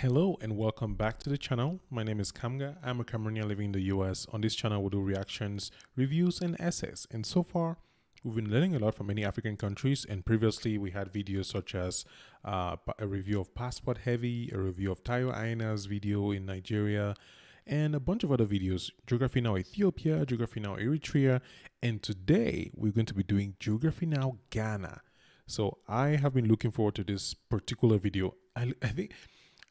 Hello and welcome back to the channel. My name is Kamga. I'm a Cameroonian living in the US. On this channel, we do reactions, reviews, and essays. And so far, we've been learning a lot from many African countries. And previously, we had videos such as a review of Passport Heavy, a review of Tayo Aina's video in Nigeria, and a bunch of other videos. Geography Now Ethiopia, Geography Now Eritrea. And today, we're going to be doing Geography Now Ghana. So I have been looking forward to this particular video.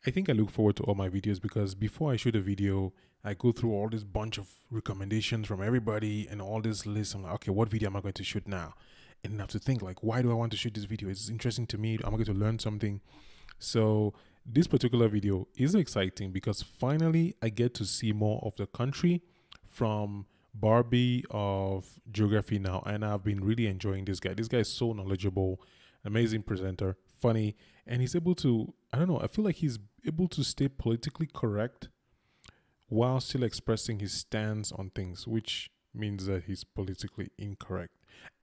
I think I look forward to all my videos because before I shoot a video, I go through all this bunch of recommendations from everybody and all this list. I'm like, okay, what video am I going to shoot now? And I have to think like, why do I want to shoot this video? It's interesting to me. I'm going to learn something. So this particular video is exciting because finally I get to see more of the country from Barbie of Geography Now. And I've been really enjoying this guy. This guy is so knowledgeable, amazing presenter, funny, and he's able to, I don't know, I feel like he's able to stay politically correct while still expressing his stance on things, which means that he's politically incorrect.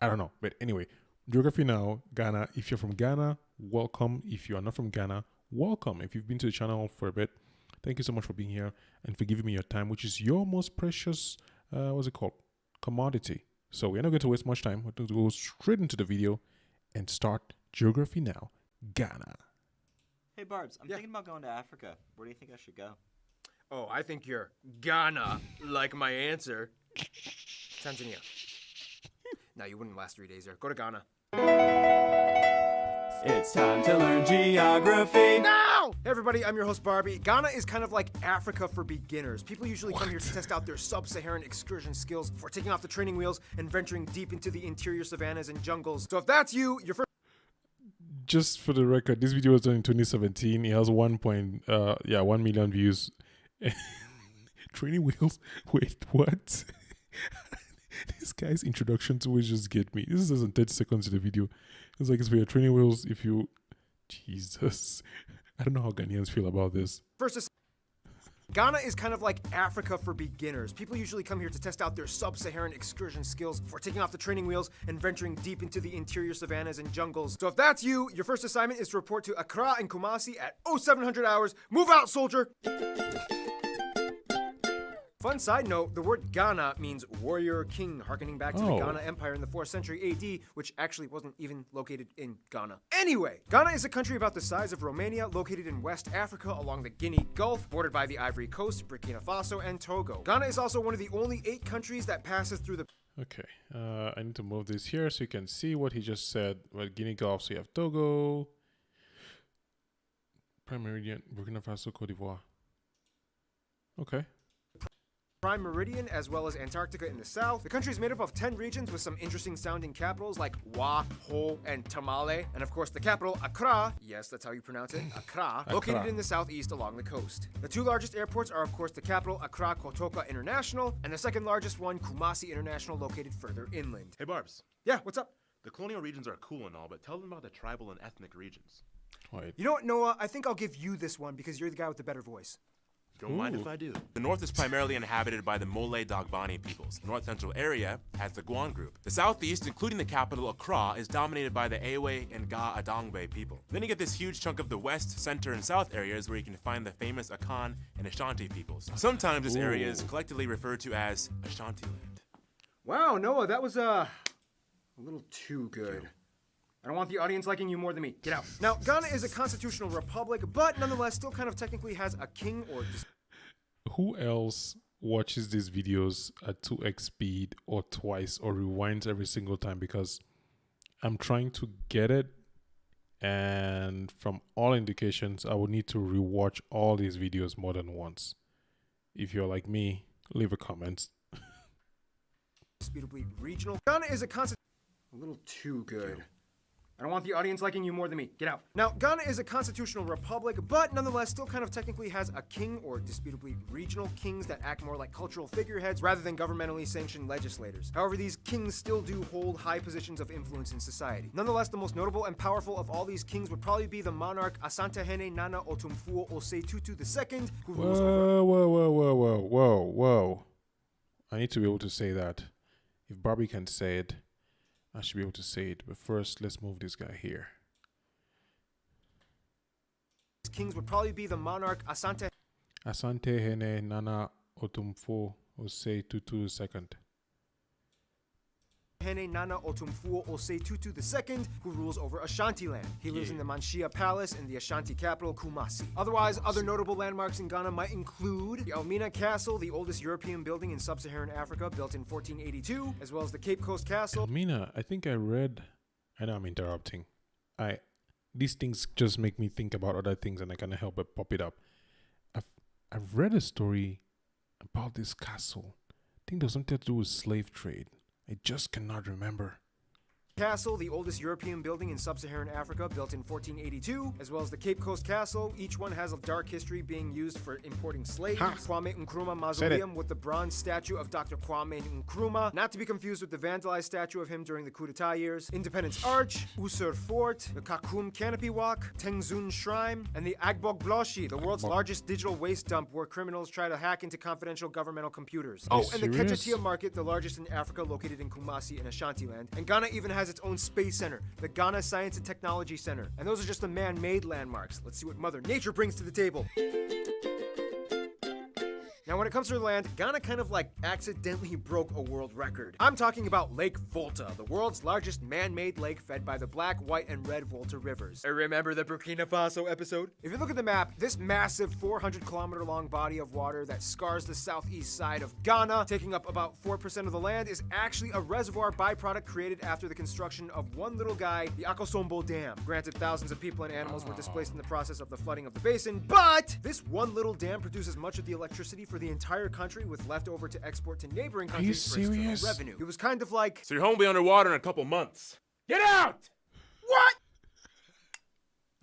I don't know. But anyway, Geography Now, Ghana. If you're from Ghana, welcome. If you are not from Ghana, welcome. If you've been to the channel for a bit, thank you so much for being here and for giving me your time, which is your most precious, what's it called? Commodity. So we're not going to waste much time. We're going to go straight into the video and start Geography Now, Ghana. Hey Barbs, I'm thinking about going to Africa. Where do you think I should go? Oh, I think you're Ghana, like my answer. Tanzania. No, you wouldn't last 3 days there. Go to Ghana. It's time to learn geography. Now! Hey everybody, I'm your host Barbie. Ghana is kind of like Africa for beginners. People usually come here to test out their sub-Saharan excursion skills before taking off the training wheels and venturing deep into the interior savannas and jungles. So if that's you, your first... Just for the record, this video was done in 2017. It has 1 million views. Training wheels. Wait, what? This guy's introduction to it just get me. This is less than 30 seconds of the video. It's like it's for your training wheels. If you, Jesus, I don't know how Ghanaians feel about this. Ghana is kind of like Africa for beginners. People usually come here to test out their sub-Saharan excursion skills before taking off the training wheels and venturing deep into the interior savannas and jungles. So if that's you, your first assignment is to report to Accra and Kumasi at 0700 hours. Move out, soldier! Fun side note, the word Ghana means warrior king, harkening back to the Ghana Empire in the 4th century AD, which actually wasn't even located in Ghana. Anyway, Ghana is a country about the size of Romania, located in West Africa along the Guinea Gulf, bordered by the Ivory Coast, Burkina Faso, and Togo. Ghana is also one of the only 8 countries that passes through the... Okay, I need to move this here so you can see what he just said. Well, Guinea Gulf, so you have Togo, Prime Meridian, Burkina Faso, Cote d'Ivoire. Okay. Prime Meridian, as well as Antarctica in the south. The country is made up of 10 regions with some interesting sounding capitals like Wa, Ho, and Tamale. And of course the capital, Accra, yes, that's how you pronounce it, Accra, located in the southeast along the coast. The 2 largest airports are of course the capital, Accra Kotoka International, and the second largest one, Kumasi International, located further inland. Hey Barbs. Yeah, what's up? The colonial regions are cool and all, but tell them about the tribal and ethnic regions. Wait. You know what, Noah? I think I'll give you this one because you're the guy with the better voice. Don't mind if I do. The north is primarily inhabited by the Mole Dagbani peoples. The north central area has the Guan group. The southeast, including the capital Accra, is dominated by the Ewe and Ga Adangbe people. Then you get this huge chunk of the west, center, and south areas where you can find the famous Akan and Ashanti peoples. Sometimes this area is collectively referred to as Ashantiland. Wow, Noah, that was a little too good. I don't want the audience liking you more than me. Get out. Now, Ghana is a constitutional republic, but nonetheless still kind of technically has a king or... Who else watches these videos at 2x speed or twice or rewinds every single time? Because I'm trying to get it, and from all indications, I would need to rewatch all these videos more than once. If you're like me, leave a comment. Disputably regional. Ghana is a little too good. I don't want the audience liking you more than me. Get out. Now, Ghana is a constitutional republic, but nonetheless still kind of technically has a king or disputably regional kings that act more like cultural figureheads rather than governmentally sanctioned legislators. However, these kings still do hold high positions of influence in society. Nonetheless, the most notable and powerful of all these kings would probably be the monarch Asantehene Nana Otumfuo Osei Tutu II, who rules over... Whoa. I need to be able to say that. If Barbie can say it, I should be able to say it. But first, let's move this guy here. kings would probably be the monarch Asante Asante Hene Nana Otumfo Osei Tutu II. Hene Nana Otumfuo Osei Tutu II, who rules over Ashanti-land. He lives in the Manshia Palace in the Ashanti capital, Kumasi. Otherwise, other notable landmarks in Ghana might include the Elmina Castle, the oldest European building in sub-Saharan Africa, built in 1482, as well as the Cape Coast Castle. Mina, I think I read. I know I'm interrupting. These things just make me think about other things, and I cannot help but pop it up. I've read a story about this castle. I think there's something to do with slave trade. I just cannot remember. Castle, the oldest European building in sub-Saharan Africa, built in 1482, as well as the Cape Coast Castle. Each one has a dark history, being used for importing slaves. Kwame Nkrumah Mausoleum with the bronze statue of Dr. Kwame Nkrumah, not to be confused with the vandalized statue of him during the coup d'etat years. Independence Arch, Usur Fort, the Kakum Canopy Walk, Tengzun Shrine, and the Agbog Bloshi, the world's largest digital waste dump where criminals try to hack into confidential governmental computers. And the Kechatia Market, the largest in Africa, located in Kumasi in Ashanti-land. And Ghana even has its own space center, the Ghana Science and Technology Center. And those are just the man-made landmarks. Let's see what Mother Nature brings to the table. Now, when it comes to the land, Ghana kind of like accidentally broke a world record. I'm talking about Lake Volta, the world's largest man-made lake fed by the Black, White, and Red Volta rivers. Remember the Burkina Faso episode? If you look at the map, this massive 400-kilometer-long body of water that scars the southeast side of Ghana, taking up about 4% of the land, is actually a reservoir byproduct created after the construction of one little guy, the Akosombo Dam. Granted, thousands of people and animals were displaced in the process of the flooding of the basin, but this one little dam produces much of the electricity for the entire country, with leftover to export to neighboring countries for external revenue. It was kind of like, So your home will be underwater in a couple months. Get out! what?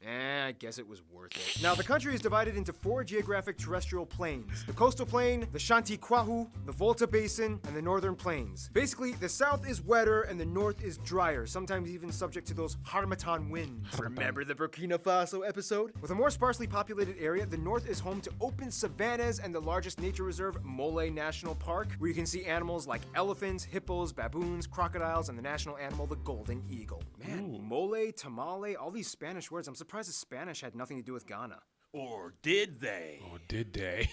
I guess it was worth it. Now, the country is divided into 4 geographic terrestrial plains. The coastal plain, the Shanti Kwahu, the Volta Basin, and the northern plains. Basically, the south is wetter and the north is drier, sometimes even subject to those Harmattan winds. Remember the Burkina Faso episode? With a more sparsely populated area, the north is home to open savannas and the largest nature reserve, Mole National Park, where you can see animals like elephants, hippos, baboons, crocodiles, and the national animal, the golden eagle. Man, mole, tamale, all these Spanish words, I'm surprised the Spanish had nothing to do with Ghana. Or did they? Or did they?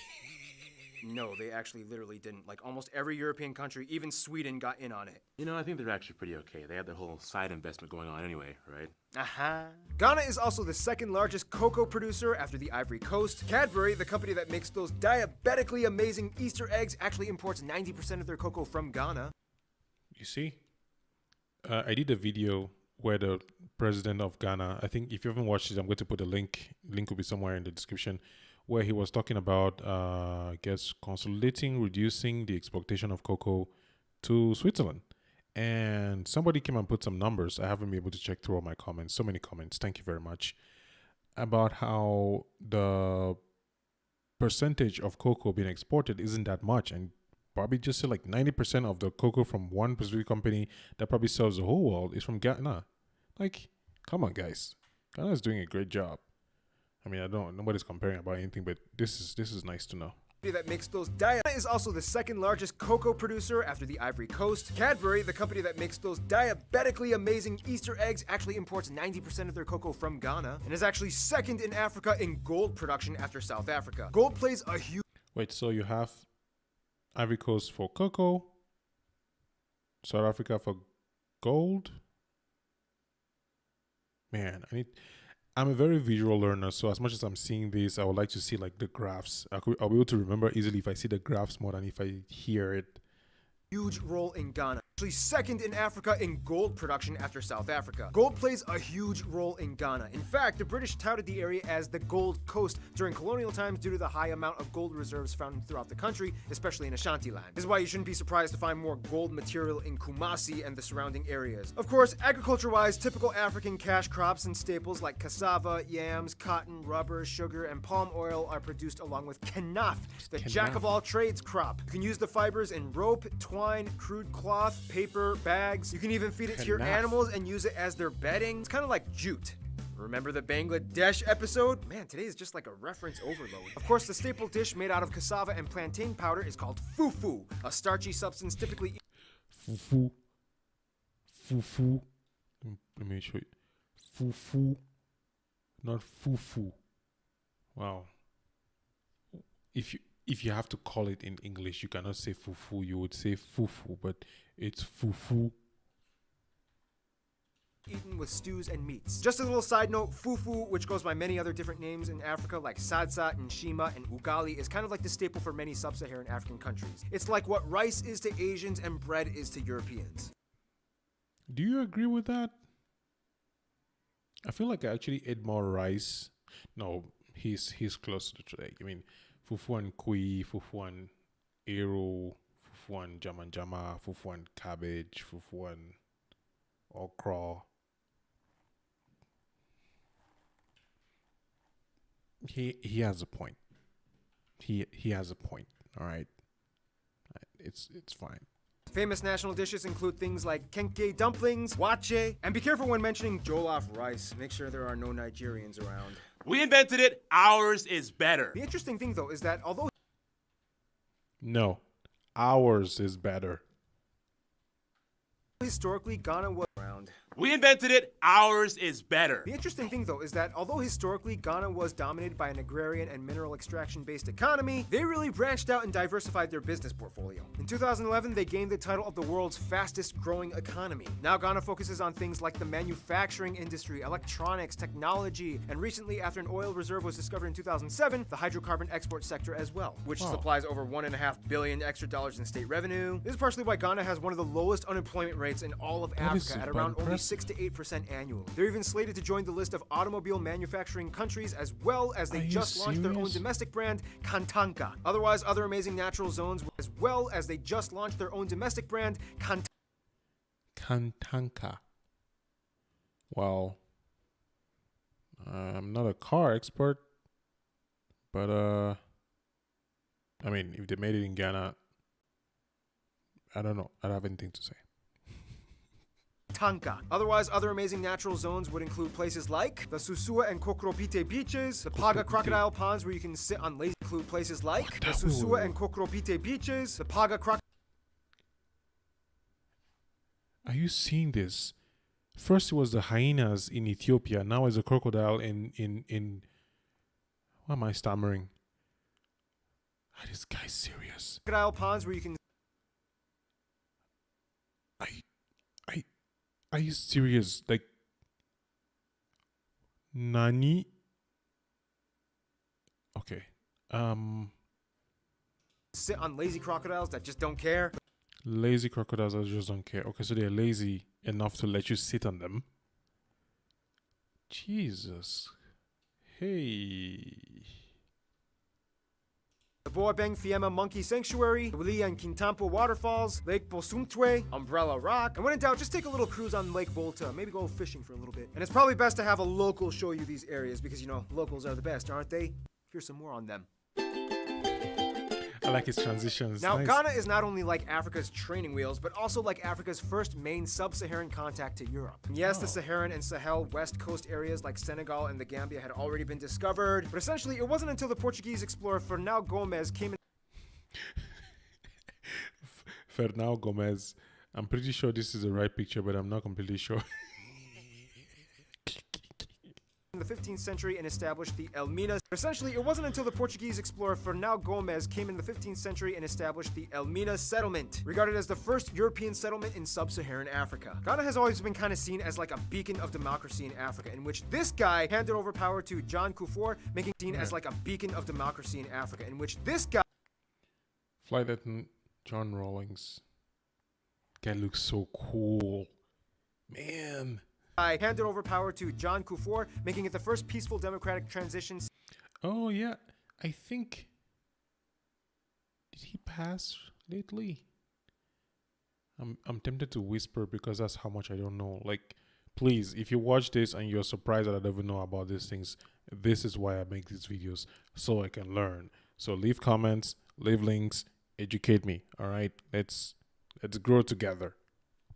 No, they actually literally didn't. Like, almost every European country, even Sweden, got in on it. You know, I think they're actually pretty okay. They had their whole side investment going on anyway, right? Ghana is also the second largest cocoa producer after the Ivory Coast. Cadbury, the company that makes those diabetically amazing Easter eggs, actually imports 90% of their cocoa from Ghana. You see? I did a video where the president of Ghana, I think if you haven't watched it, I'm going to put a link will be somewhere in the description, where he was talking about, I guess, consolidating, reducing the exportation of cocoa to Switzerland. And somebody came and put some numbers. I haven't been able to check through all my comments. So many comments. Thank you very much. About how the percentage of cocoa being exported isn't that much. And probably just say like 90% of the cocoa from one specific company that probably serves the whole world is from Ghana. Like, come on, guys. Ghana is doing a great job. I mean, nobody's comparing about anything, but this is nice to know. That makes those is also the second largest cocoa producer after the Ivory Coast. Cadbury, the company that makes those diabetically amazing Easter eggs, actually imports 90% of their cocoa from Ghana and is actually second in Africa in gold production after South Africa. Gold plays a huge... Wait, so you have Ivory Coast for cocoa, South Africa for gold? Man, I'm a very visual learner, so as much as I'm seeing this, I would like to see like the graphs. I'll be able to remember easily if I see the graphs more than if I hear it. Huge role in Ghana. Actually second in Africa in gold production after South Africa. Gold plays a huge role in Ghana. In fact, the British touted the area as the Gold Coast during colonial times due to the high amount of gold reserves found throughout the country, especially in Ashanti-land. This is why you shouldn't be surprised to find more gold material in Kumasi and the surrounding areas. Of course, agriculture-wise, typical African cash crops and staples like cassava, yams, cotton, rubber, sugar, and palm oil are produced along with kanaf, the jack-of-all-trades crop. You can use the fibers in rope, twine, crude cloth, paper, bags. You can even feed it to your animals and use it as their bedding. It's kind of like jute. Remember the Bangladesh episode? Man, today is just like a reference overload. Of course, the staple dish made out of cassava and plantain powder is called fufu, a starchy substance typically... Fufu. Let me show you. Fufu. Not fufu. Well, if you have to call it in English, you cannot say fufu. You would say fufu, but it's fufu. Eaten with stews and meats. Just a little side note, fufu, which goes by many other different names in Africa like sadza, nshima, and ugali, is kind of like the staple for many sub-Saharan African countries. It's like what rice is to Asians and bread is to Europeans. Do you agree with that? I feel like I actually ate more rice. No, he's closer to that. I mean, fufu and kui, fufu and eru, fufu and jama, fufu and cabbage, fufu and okra. He has a point. He has a point. All right, it's fine. Famous national dishes include things like kenke dumplings, wache, and be careful when mentioning jollof rice. Make sure there are no Nigerians around. We invented it. Ours is better. The interesting thing, though, is that although No, ours is better. historically Ghana was around. We invented it. Ours is better. The interesting thing, though, is that although historically Ghana was dominated by an agrarian and mineral extraction-based economy, they really branched out and diversified their business portfolio. In 2011, they gained the title of the world's fastest-growing economy. Now Ghana focuses on things like the manufacturing industry, electronics, technology, and recently, after an oil reserve was discovered in 2007, the hydrocarbon export sector as well, which supplies over $1.5 billion extra dollars in state revenue. This is partially why Ghana has one of the lowest unemployment rates in all of Africa at around only 6 to 8% annually. They're even slated to join the list of automobile manufacturing countries, as well as they just launched their own domestic brand, Kantanka. Otherwise, other amazing natural zones, as well as they just launched their own domestic brand, Kantanka. Well, I'm not a car expert, but I mean, if they made it in Ghana, I don't know. I don't have anything to say. Tanka. Otherwise, other amazing natural zones would include places like the Susua and Kokropite beaches, the Paga crocodile ponds where you can sit on lazy include places like the Susua and Kokropite beaches, the Paga crocodile. Are you seeing this? First it was the hyenas in Ethiopia, now it's a crocodile in why am I stammering? Are this guy serious? Crocodile ponds where you can Are you serious? Like, Nani? Okay. sit on lazy crocodiles that just don't care. Lazy crocodiles that just don't care. Okay, so they're lazy enough to let you sit on them. Jesus. Hey. The Boabeng Fiema Monkey Sanctuary, the Wili and Kintampo Waterfalls, Lake Bosumtwe, Umbrella Rock, and when in doubt, just take a little cruise on Lake Volta, maybe go fishing for a little bit. And it's probably best to have a local show you these areas because, you know, locals are the best, aren't they? Here's some more on them. I like his transitions. Now, Nice. Ghana is not only like Africa's training wheels, but also like Africa's first main sub-Saharan contact to Europe. And yes, the Saharan and Sahel west coast areas like Senegal and the Gambia had already been discovered, but essentially it wasn't until the Portuguese explorer Fernão Gomes came in Fernão Gomes. I'm pretty sure this is the right picture, but I'm not completely sure. in the 15th century and established the Elmina. Essentially, it wasn't until the Portuguese explorer Fernão Gomes came in the 15th century and established the Elmina settlement, regarded as the first European settlement in sub-Saharan Africa. Ghana has always been kind of seen as like a beacon of democracy in Africa, in which this guy handed over power to John Kufuor, making it seen as like a beacon of democracy in Africa, in which this guy Flight attendant John Rawlings. Guy looks so cool. Man. handed over power to John Kufuor, making it the first peaceful democratic transition. Oh yeah, I think. Did he pass lately? I'm tempted to whisper because that's how much I don't know. Like, please, if you watch this and you're surprised that I don't even know about these things, this is why I make these videos, so I can learn. So leave comments, leave links, educate me. All right, let's grow together.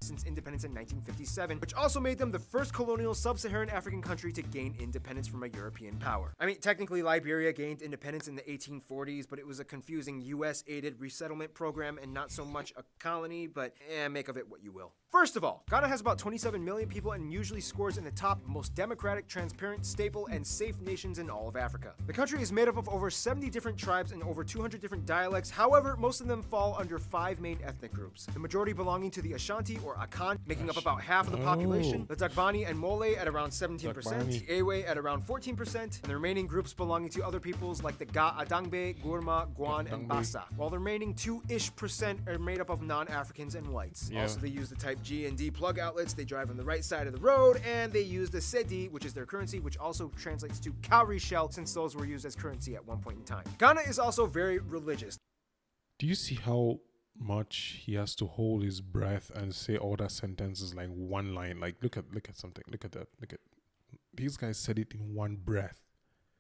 since independence in 1957, which also made them the first colonial sub-Saharan African country to gain independence from a European power. I mean, technically Liberia gained independence in the 1840s, but it was a confusing US-aided resettlement program and not so much a colony, but make of it what you will. First of all, Ghana has about 27 million people and usually scores in the top most democratic, transparent, stable, and safe nations in all of Africa. The country is made up of over 70 different tribes and over 200 different dialects. However, most of them fall under 5 main ethnic groups, the majority belonging to the Ashanti or Akan, making up about half of the population, the Dagbani and Mole at around 17%, the Ewe at around 14%, and the remaining groups belonging to other peoples like the Ga Adangbe, Gurma, Guan, and Bassa, while the remaining 2-ish% are made up of non-Africans and whites. Also, they use the type G and D plug outlets, they drive on the right side of the road, and they use the Cedi, which is their currency, which also translates to cowrie shell, since those were used as currency at one point in time. Ghana is also very religious. Do you see how much he has to hold his breath and say all that sentences like one line? Like look at something. Look at that. Look at these guys said it in one breath.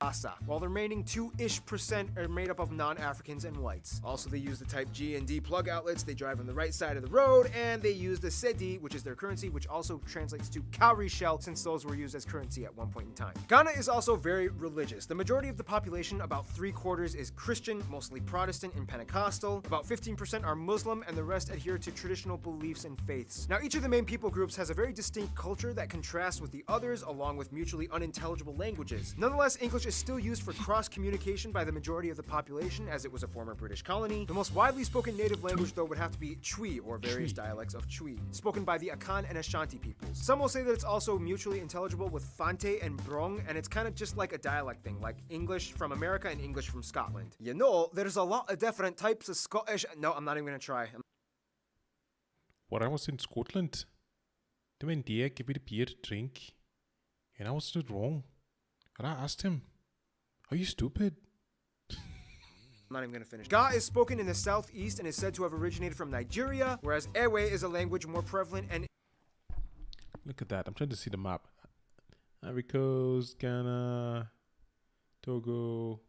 Bassa, while the remaining 2-ish% are made up of non-Africans and whites. Also, they use the type G and D plug outlets, they drive on the right side of the road, and they use the Cedi, which is their currency, which also translates to cowrie shell, since those were used as currency at one point in time. Ghana is also very religious. The majority of the population, about 3/4, is Christian, mostly Protestant and Pentecostal. About 15% are Muslim, and the rest adhere to traditional beliefs and faiths. Now, each of the main people groups has a very distinct culture that contrasts with the others, along with mutually unintelligible languages. Nonetheless, English is still used for cross-communication by the majority of the population, as it was a former British colony. The most widely spoken native language, though, would have to be Twi, or various dialects of Twi, spoken by the Akan and Ashanti peoples. Some will say that it's also mutually intelligible with Fante and Brong, and it's kind of just like a dialect thing, like English from America and English from Scotland. You know, there's a lot of different types of Scottish. No, I'm not even gonna try. When I was in Scotland, they went there, give me the beer to drink, and I was stood wrong. And I asked him, "Are you stupid?" I'm not even gonna finish. Ga is spoken in the southeast and is said to have originated from Nigeria, whereas Ewe is a language more prevalent and Look at that. I'm trying to see the map. Ivory Coast, Ghana, Togo.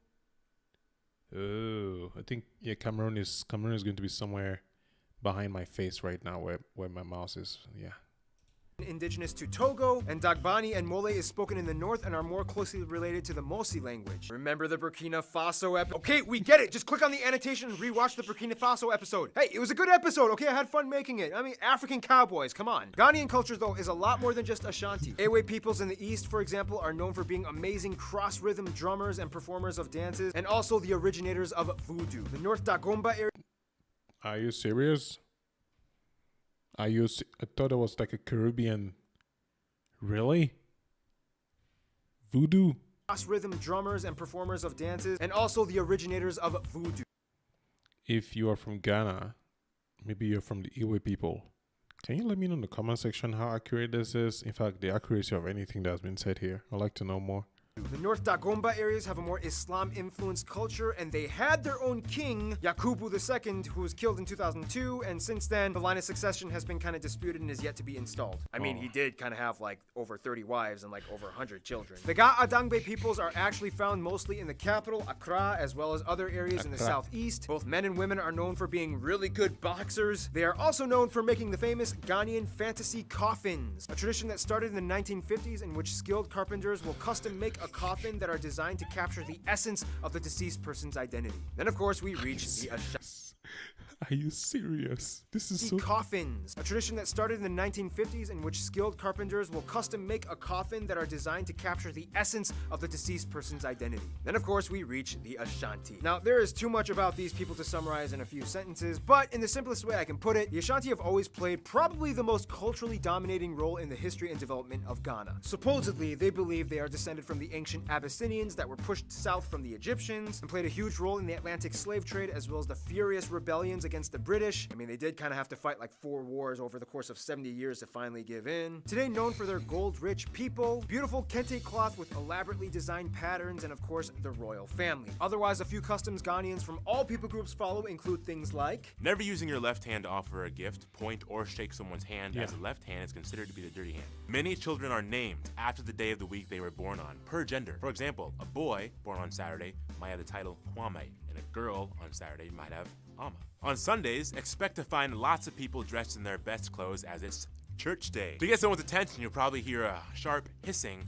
Oh, I think Cameroon is going to be somewhere behind my face right now, where my mouse is. Yeah. indigenous to Togo, and Dagbani and Mole is spoken in the north and are more closely related to the Mosi language. Remember the Burkina Faso episode? Okay, we get it. Just click on the annotation and rewatch the Burkina Faso episode. Hey, it was a good episode, okay? I had fun making it. I mean, African cowboys, come on. Ghanaian culture, though, is a lot more than just Ashanti. Ewe peoples in the east, for example, are known for being amazing cross-rhythm drummers and performers of dances, and also the originators of voodoo. The North Dagomba area... Are you serious? I thought it was like a Caribbean. Really? Voodoo? Cross-rhythm drummers and performers of dances, and also the originators of voodoo. If you are from Ghana, maybe you're from the Iwe people, can you let me know in the comment section how accurate this is? In fact, the accuracy of anything that's been said here. I'd like to know more. The North Dagomba areas have a more Islam-influenced culture, and they had their own king, Yakubu II, who was killed in 2002, and since then, the line of succession has been kind of disputed and is yet to be installed. I mean, he did kind of have like over 30 wives and like over 100 children. The Ga Adangbe peoples are actually found mostly in the capital, Accra, as well as other areas in the southeast. Both men and women are known for being really good boxers. They are also known for making the famous Ghanaian fantasy coffins, a tradition that started in the 1950s in which skilled carpenters will custom make a coffin that are designed to capture the essence of the deceased person's identity. Then, of course, we reach the Are you serious? This is so... coffins, a tradition that started in the 1950s in which skilled carpenters will custom make a coffin that are designed to capture the essence of the deceased person's identity. Then, of course, we reach the Ashanti. Now, there is too much about these people to summarize in a few sentences, but in the simplest way I can put it, the Ashanti have always played probably the most culturally dominating role in the history and development of Ghana. Supposedly, they believe they are descended from the ancient Abyssinians that were pushed south from the Egyptians and played a huge role in the Atlantic slave trade, as well as the furious rebellions against the British. I mean, they did kind of have to fight like 4 wars over the course of 70 years to finally give in. Today known for their gold-rich people, beautiful kente cloth with elaborately designed patterns, and of course, the royal family. Otherwise, a few customs Ghanaians from all people groups follow include things like never using your left hand to offer a gift, point, or shake someone's hand, as the left hand is considered to be the dirty hand. Many children are named after the day of the week they were born on, per gender. For example, a boy born on Saturday might have the title Kwame, and a girl on Saturday might have Bahama. On Sundays, expect to find lots of people dressed in their best clothes as it's church day. To get someone's attention, you'll probably hear a sharp hissing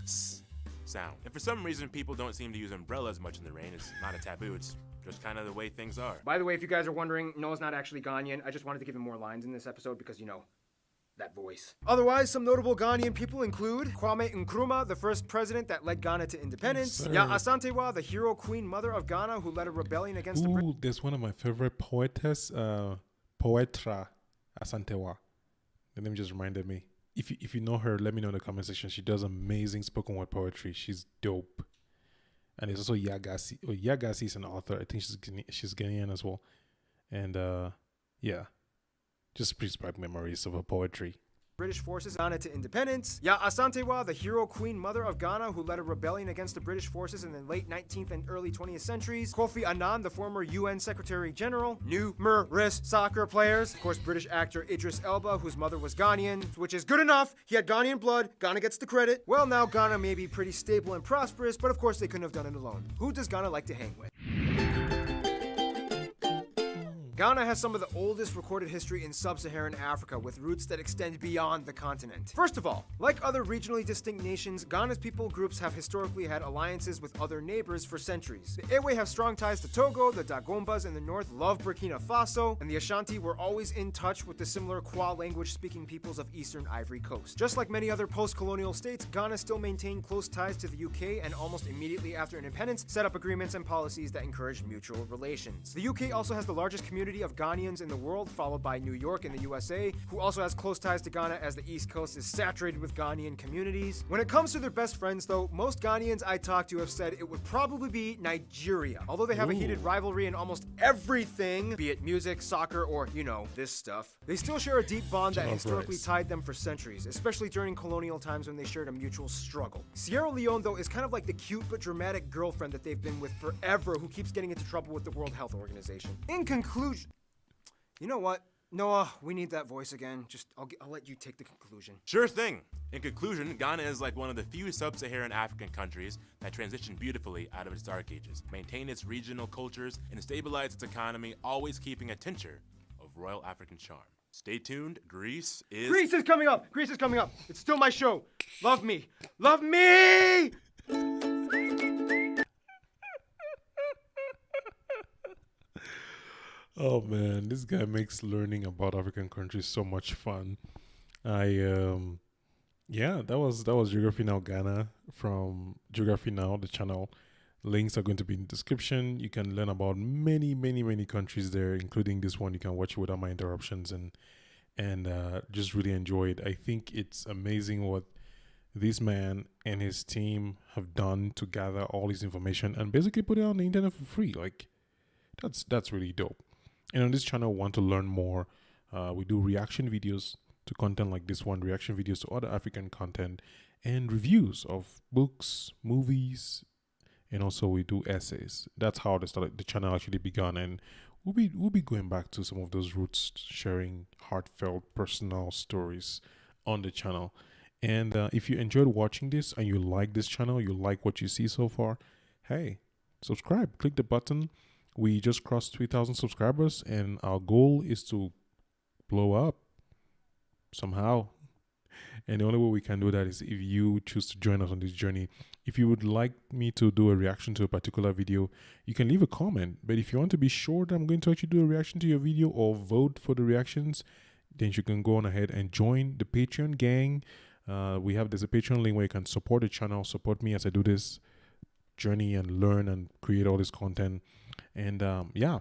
sound. And for some reason, people don't seem to use umbrellas much in the rain. It's not a taboo, it's just kind of the way things are. By the way, if you guys are wondering, Noah's not actually Ghanaian. I just wanted to give him more lines in this episode because, you know, that voice. Otherwise, some notable Ghanaian people include Kwame Nkrumah, the first president that led Ghana to independence. Yes, Ya Asantewa, the hero queen mother of Ghana who led a rebellion against the British. Ooh, there's one of my favorite poetess, Poetra Asantewa. The name just reminded me. If you know her, let me know in the comment section. She does amazing spoken word poetry. She's dope. And there's also Yagasi. Oh, Yagasi is an author. I think she's Ghanaian as well. And yeah, just brings back memories of her poetry. British forces Ghana to independence. Ya Asantewa, the hero queen mother of Ghana who led a rebellion against the British forces in the late 19th and early 20th centuries. Kofi Annan, the former UN Secretary General. Numerous soccer players. Of course, British actor Idris Elba, whose mother was Ghanaian, which is good enough. He had Ghanaian blood. Ghana gets the credit. Well, now Ghana may be pretty stable and prosperous, but of course they couldn't have done it alone. Who does Ghana like to hang with? Ghana has some of the oldest recorded history in sub-Saharan Africa, with roots that extend beyond the continent. First of all, like other regionally distinct nations, Ghana's people groups have historically had alliances with other neighbors for centuries. The Ewe have strong ties to Togo, the Dagombas in the north love Burkina Faso, and the Ashanti were always in touch with the similar Kwa language-speaking peoples of eastern Ivory Coast. Just like many other post-colonial states, Ghana still maintained close ties to the UK and almost immediately after independence set up agreements and policies that encouraged mutual relations. The UK also has the largest community of Ghanaians in the world, followed by New York in the USA, who also has close ties to Ghana as the East Coast is saturated with Ghanaian communities. When it comes to their best friends though, most Ghanaians I talked to have said it would probably be Nigeria. Although they have a heated rivalry in almost everything, be it music, soccer, or, you know, this stuff, they still share a deep bond that historically tied them for centuries, especially during colonial times when they shared a mutual struggle. Sierra Leone though is kind of like the cute but dramatic girlfriend that they've been with forever who keeps getting into trouble with the World Health Organization. In conclusion, you know what? Noah, we need that voice again. I'll let you take the conclusion. Sure thing. In conclusion, Ghana is like one of the few sub-Saharan African countries that transitioned beautifully out of its dark ages, maintained its regional cultures, and stabilized its economy, always keeping a tincture of royal African charm. Stay tuned. Greece is coming up! Greece is coming up! It's still my show! Love me! Love me! Oh man, this guy makes learning about African countries so much fun. Yeah, that was Geography Now Ghana from Geography Now, the channel. Links are going to be in the description. You can learn about many countries there, including this one. You can watch it without my interruptions and just really enjoy it. I think it's amazing what this man and his team have done to gather all this information and basically put it on the internet for free. Like, that's really dope. And on this channel, want to learn more, we do reaction videos to content like this one, reaction videos to other African content, and reviews of books, movies, and also we do essays. That's how the channel actually began, and we'll be going back to some of those roots, sharing heartfelt, personal stories on the channel. And if you enjoyed watching this and you like this channel, you like what you see so far, hey, subscribe, click the button. We just crossed 3,000 subscribers, and our goal is to blow up somehow. And the only way we can do that is if you choose to join us on this journey. If you would like me to do a reaction to a particular video, you can leave a comment. But if you want to be sure that I'm going to actually do a reaction to your video or vote for the reactions, then you can go on ahead and join the Patreon gang. There's a Patreon link where you can support the channel, support me as I do this journey and learn and create all this content. And yeah,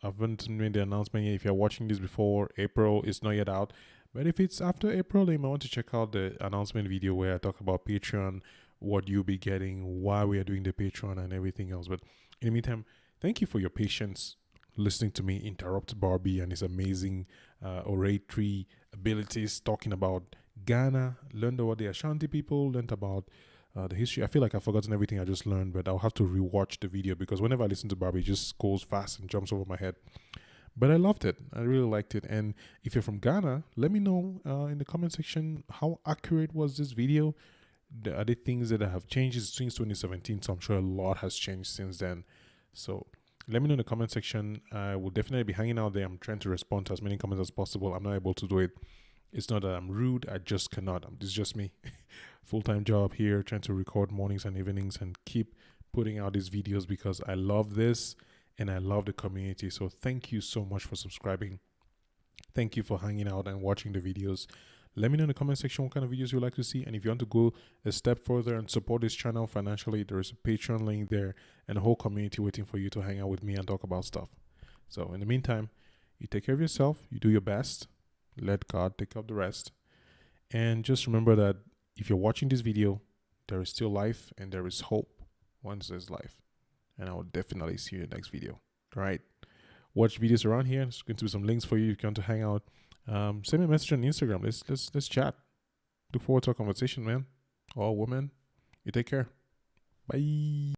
I haven't made the announcement yet. If you're watching this before April, it's not yet out. But if it's after April, then you might want to check out the announcement video where I talk about Patreon, what you'll be getting, why we are doing the Patreon, and everything else. But in the meantime, thank you for your patience listening to me interrupt Barbie and his amazing oratory abilities, talking about Ghana, learned about the Ashanti people, learned about the history. I feel like I've forgotten everything I just learned, but I'll have to rewatch the video because whenever I listen to Barbie, it just goes fast and jumps over my head. But I loved it. I really liked it. And if you're from Ghana, let me know in the comment section how accurate was this video. Are there things that have changed since 2017? So I'm sure a lot has changed since then. So let me know in the comment section. I will definitely be hanging out there. I'm trying to respond to as many comments as possible. I'm not able to do it. It's not that I'm rude. I just cannot. It's just me. Full-time job here, trying to record mornings and evenings and keep putting out these videos because I love this and I love the community. So thank you so much for subscribing. Thank you for hanging out and watching the videos. Let me know in the comment section what kind of videos you'd like to see. And if you want to go a step further and support this channel financially, there is a Patreon link there and a whole community waiting for you to hang out with me and talk about stuff. So in the meantime, you take care of yourself. You do your best. Let God take up the rest. And just remember that if you're watching this video, there is still life and there is hope once there's life. And I will definitely see you in the next video. All right. Watch videos around here. There's going to be some links for you if you want to hang out. Send me a message on Instagram. Let's chat. Look forward to a conversation, man. Or woman. You take care. Bye.